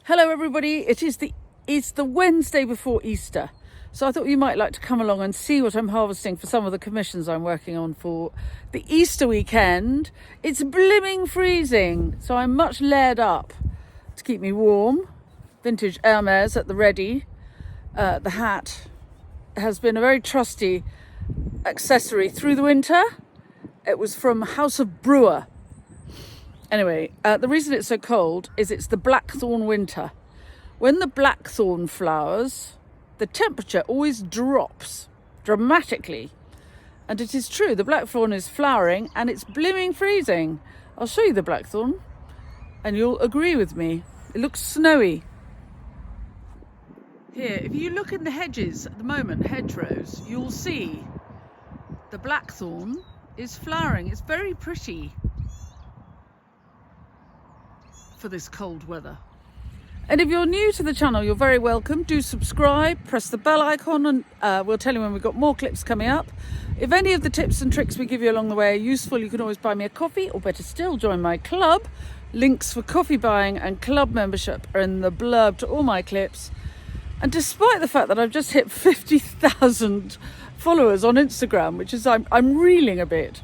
Hello everybody, it's the Wednesday before Easter, so I thought you might like to come along and see what I'm harvesting for some of the commissions I'm working on for the Easter weekend. It's blimming freezing, so I'm much layered up to keep me warm. Vintage Hermes at the ready. The hat has been a very trusty accessory through the winter. It was from House of Brewer. Anyway, the reason it's so cold is it's the blackthorn winter. When the blackthorn flowers, the temperature always drops dramatically. And it is true, the blackthorn is flowering and it's blimming freezing. I'll show you the blackthorn and you'll agree with me. It looks snowy. Here, if you look in the hedges at the moment, hedgerows, you'll see the blackthorn is flowering. It's very pretty for this cold weather. And if you're new to the channel, you're very welcome. Do subscribe, press the bell icon, and we'll tell you when we've got more clips coming up. If any of the tips and tricks we give you along the way are useful, you can always buy me a coffee, or better still, join my club. Links for coffee buying and club membership are in the blurb to all my clips. And despite the fact that I've just hit 50,000 followers on Instagram, which is, I'm reeling a bit,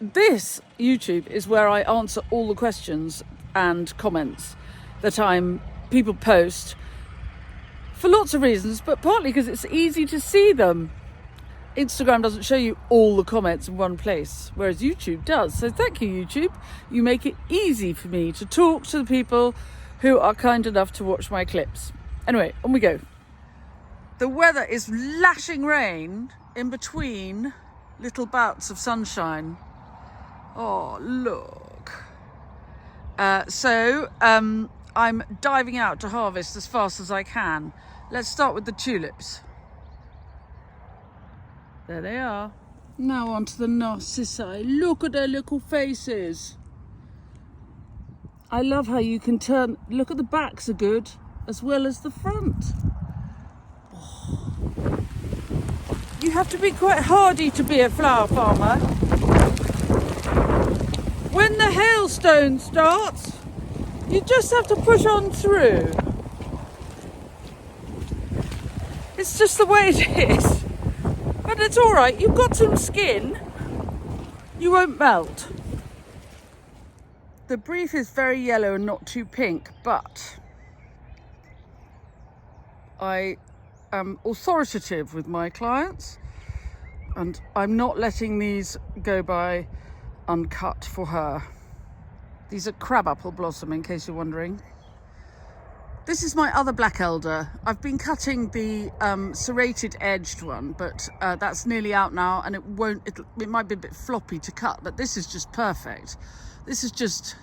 this YouTube is where I answer all the questions and comments that people post for lots of reasons, but partly because it's easy to see them. Instagram doesn't show you all the comments in one place, whereas YouTube does. So thank you, YouTube. You make it easy for me to talk to the people who are kind enough to watch my clips. Anyway, on we go. The weather is lashing rain in between little bouts of sunshine. Oh, look. I'm diving out to harvest as fast as I can. Let's start with the tulips. There they are. Now on to the narcissi. Look at their little faces. I love how you can turn, look at the backs are good, as well as the front. Oh. You have to be quite hardy to be a flower farmer. When the hailstone starts, you just have to push on through. It's just the way it is. But it's all right, you've got some skin. You won't melt. The brief is very yellow and not too pink, but I am authoritative with my clients and I'm not letting these go by uncut for her. These are crabapple blossom, in case you're wondering. This is my other black elder. I've been cutting the serrated edged one, but that's nearly out now, and it might be a bit floppy to cut, but this is just perfect. This is just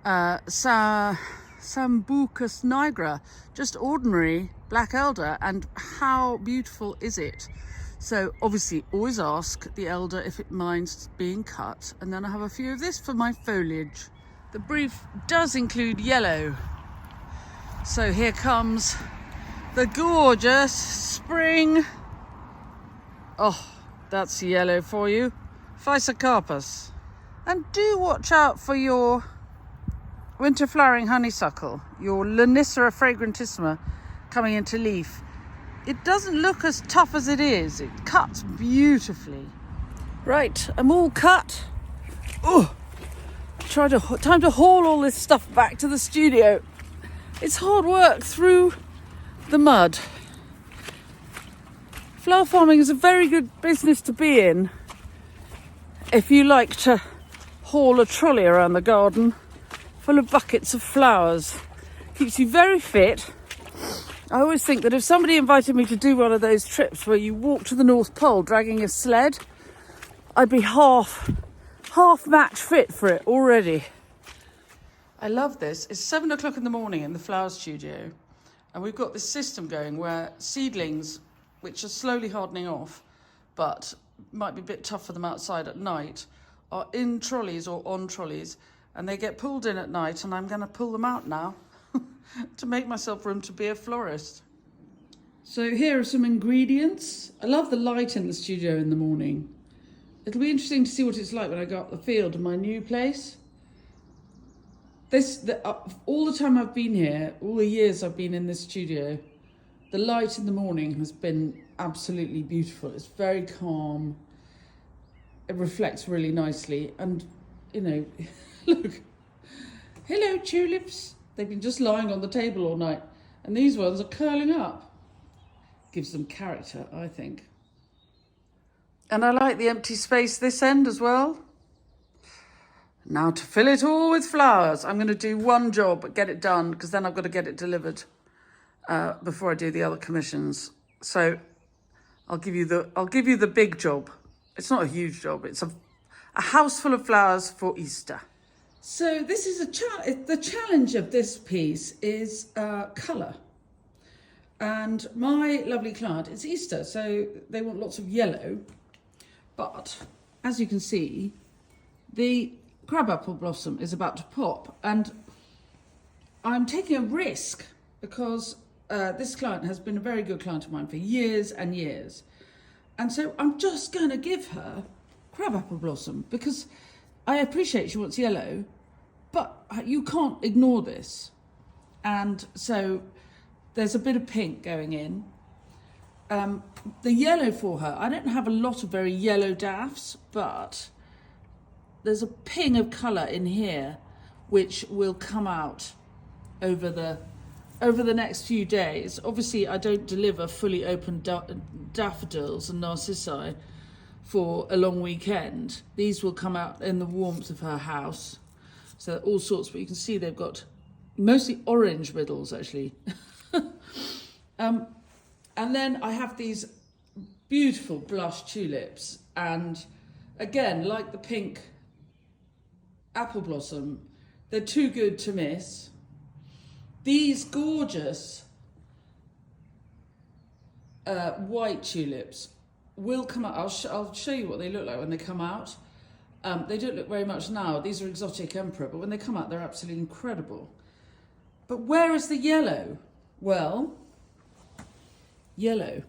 Sambucus nigra, just ordinary black elder, and how beautiful is it? So obviously always ask the elder if it minds being cut, and then I have a few of this for my foliage. The brief does include yellow. So here comes the gorgeous spring. Oh, that's yellow for you. Physocarpus. And do watch out for your winter flowering honeysuckle, your Lonicera fragrantissima coming into leaf. It doesn't look as tough as it is. It cuts beautifully. Right, I'm all cut. Oh, time to haul all this stuff back to the studio. It's hard work through the mud. Flower farming is a very good business to be in if you like to haul a trolley around the garden full of buckets of flowers. Keeps you very fit. I always think that if somebody invited me to do one of those trips where you walk to the North Pole dragging a sled, I'd be half match fit for it already. I love this. It's 7 o'clock in the morning in the flower studio, and we've got this system going where seedlings, which are slowly hardening off, but might be a bit tough for them outside at night, are in trolleys or on trolleys, and they get pulled in at night, and I'm going to pull them out now to make myself room to be a florist. So here are some ingredients. I love the light in the studio in the morning. It'll be interesting to see what it's like when I go up the field in my new place. All the time I've been here, all the years I've been in this studio, the light in the morning has been absolutely beautiful. It's very calm. It reflects really nicely. And, you know, look, hello tulips. They've been just lying on the table all night. And these ones are curling up. Gives them character, I think. And I like the empty space this end as well. Now to fill it all with flowers. I'm going to do one job, but get it done, because then I've got to get it delivered before I do the other commissions. So I'll give you the big job. It's not a huge job. It's a house full of flowers for Easter. So this is the challenge of this piece is colour. And my lovely client, it's Easter, so they want lots of yellow. But as you can see, the crabapple blossom is about to pop, and I'm taking a risk because this client has been a very good client of mine for years and years. And so I'm just going to give her crabapple blossom because I appreciate she wants yellow, but you can't ignore this. And so there's a bit of pink going in. The yellow for her, I don't have a lot of very yellow daffs, but there's a ping of colour in here which will come out over the next few days. Obviously, I don't deliver fully open daffodils and narcissi for a long weekend. These will come out in the warmth of her house. So all sorts, but you can see they've got mostly orange middles actually. And then I have these beautiful blush tulips, and again, like the pink apple blossom, they're too good to miss. These gorgeous white tulips will come out. I'll show you what they look like when they come out. They don't look very much now. These are exotic emperor, but when they come out, they're absolutely incredible. But where is the yellow? Well, yellow.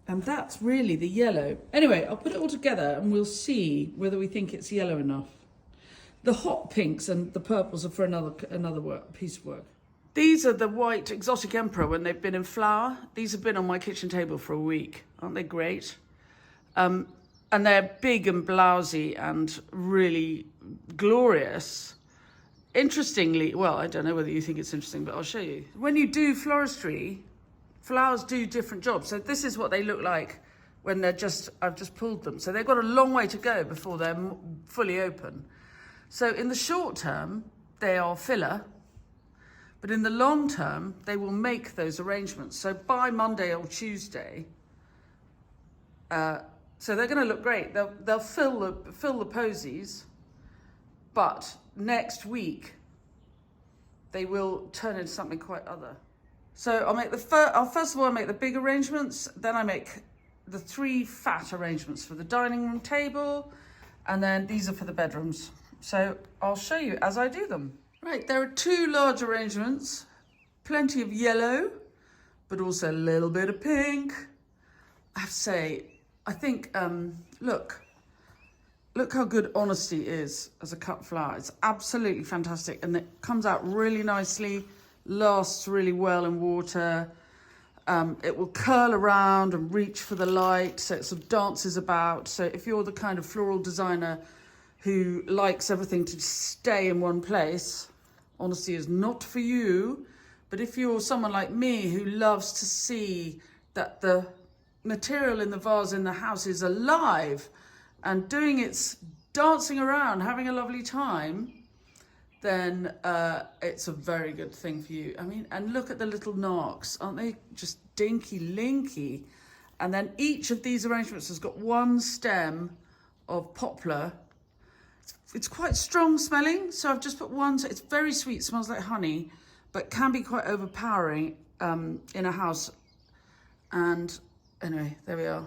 And that's really the yellow. Anyway, I'll put it all together and we'll see whether we think it's yellow enough. The hot pinks and the purples are for another piece of work. These are the white exotic emperor when they've been in flower. These have been on my kitchen table for a week. Aren't they great? And they're big and blousy and really glorious. Interestingly, well, I don't know whether you think it's interesting, but I'll show you. When you do floristry, flowers do different jobs. So this is what they look like when I've just pulled them. So they've got a long way to go before they're fully open. So in the short term, they are filler, but in the long term, they will make those arrangements. So by Monday or Tuesday, so they're going to look great. They'll fill the posies, but next week they will turn into something quite other. So I'll make first of all I make the big arrangements, then I make the 3 fat arrangements for the dining room table, and then these are for the bedrooms. So I'll show you as I do them. Right, there are 2 large arrangements, plenty of yellow, but also a little bit of pink. I have to say, I think, look how good Honesty is as a cut flower. It's absolutely fantastic, and it comes out really nicely, lasts really well in water. It will curl around and reach for the light, so it sort of dances about. So if you're the kind of floral designer who likes everything to stay in one place, Honesty is not for you. But if you're someone like me who loves to see that the material in the vase in the house is alive and doing its dancing around, having a lovely time, then it's a very good thing for you. I mean, and look at the little narcs, aren't they just dinky linky? And then each of these arrangements has got 1 stem of poplar. It's quite strong smelling, so I've just put 1. So it's very sweet, smells like honey, but can be quite overpowering in a house. And anyway, there we are.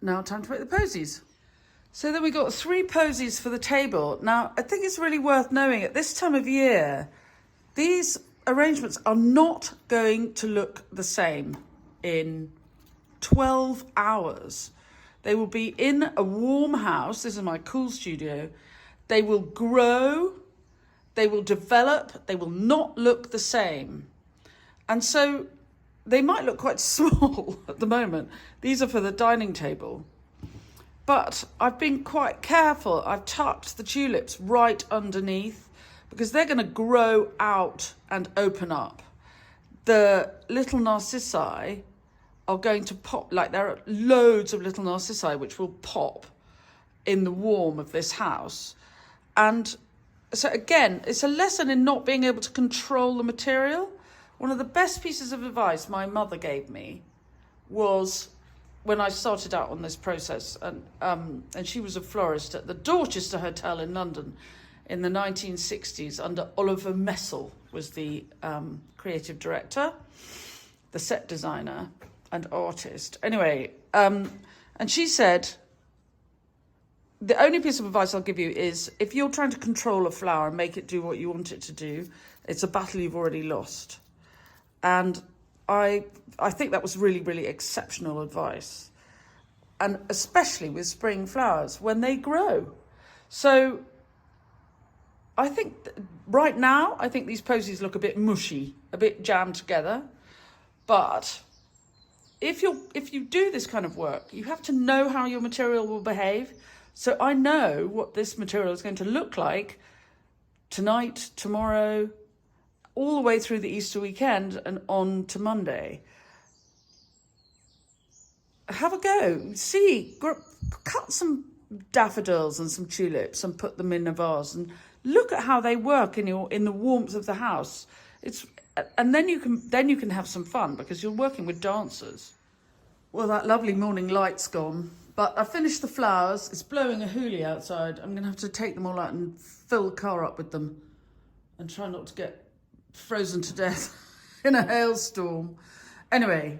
Now time to make the posies. So then we got 3 posies for the table. Now, I think it's really worth knowing at this time of year, these arrangements are not going to look the same in 12 hours. They will be in a warm house. This is my cool studio. They will grow, they will develop, they will not look the same. And so they might look quite small at the moment. These are for the dining table. But I've been quite careful. I've tucked the tulips right underneath because they're going to grow out and open up. The little narcissi are going to pop, like there are loads of little narcissi which will pop in the warm of this house. And so again, it's a lesson in not being able to control the material. One of the best pieces of advice my mother gave me was when I started out on this process, and she was a florist at the Dorchester Hotel in London in the 1960s under Oliver Messel was the creative director, the set designer and artist. Anyway, and she said, the only piece of advice I'll give you is if you're trying to control a flower and make it do what you want it to do, it's a battle you've already lost. And I think that was really, really exceptional advice. And especially with spring flowers when they grow. So I think right now, I think these posies look a bit mushy, a bit jammed together. But if you do this kind of work, you have to know how your material will behave. So I know what this material is going to look like tonight, tomorrow, all the way through the Easter weekend and on to Monday. Have a go. See, cut some daffodils and some tulips and put them in a vase and look at how they work in the warmth of the house. And then you can have some fun because you're working with dancers. Well, that lovely morning light's gone, but I finished the flowers. It's blowing a hoolie outside. I'm going to have to take them all out and fill the car up with them and try not to get frozen to death in a hailstorm. Anyway,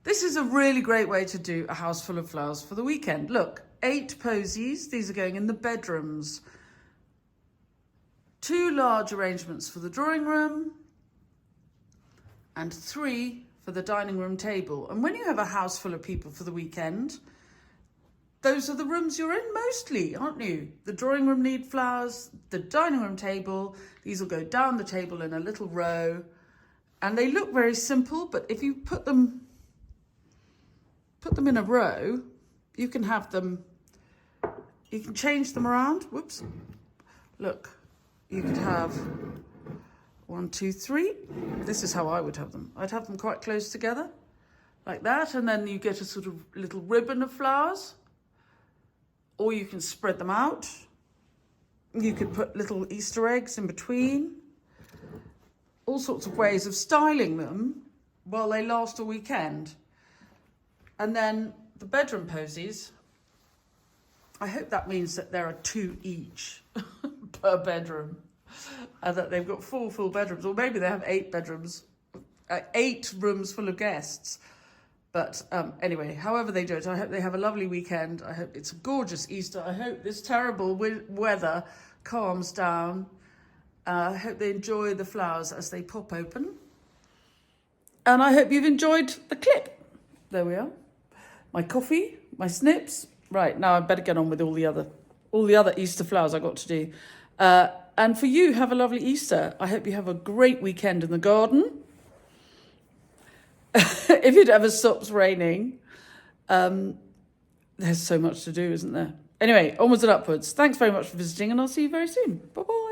this is a really great way to do a house full of flowers for the weekend. Look, 8 posies. These are going in the bedrooms. 2 large arrangements for the drawing room and 3 for the dining room table. And when you have a house full of people for the weekend, those are the rooms you're in mostly, aren't you? The drawing room need flowers, the dining room table, these will go down the table in a little row. And they look very simple, but if you put them in a row, you can change them around. Whoops. Look, you could have 1, 2, 3. This is how I would have them. I'd have them quite close together, like that. And then you get a sort of little ribbon of flowers. Or you can spread them out. You could put little Easter eggs in between. All sorts of ways of styling them while they last a weekend. And then the bedroom posies, I hope that means that there are 2 each per bedroom. And that they've got 4 full bedrooms. Or maybe they have 8 bedrooms, 8 rooms full of guests. But anyway, however they do it, I hope they have a lovely weekend. I hope it's a gorgeous Easter. I hope this terrible weather calms down. I hope they enjoy the flowers as they pop open. And I hope you've enjoyed the clip. There we are. My coffee, my snips. Right, now I better get on with all the other Easter flowers I got to do. And for you, have a lovely Easter. I hope you have a great weekend in the garden. If it ever stops raining, there's so much to do, isn't there? Anyway, onwards and upwards. Thanks very much for visiting, and I'll see you very soon. Bye-bye.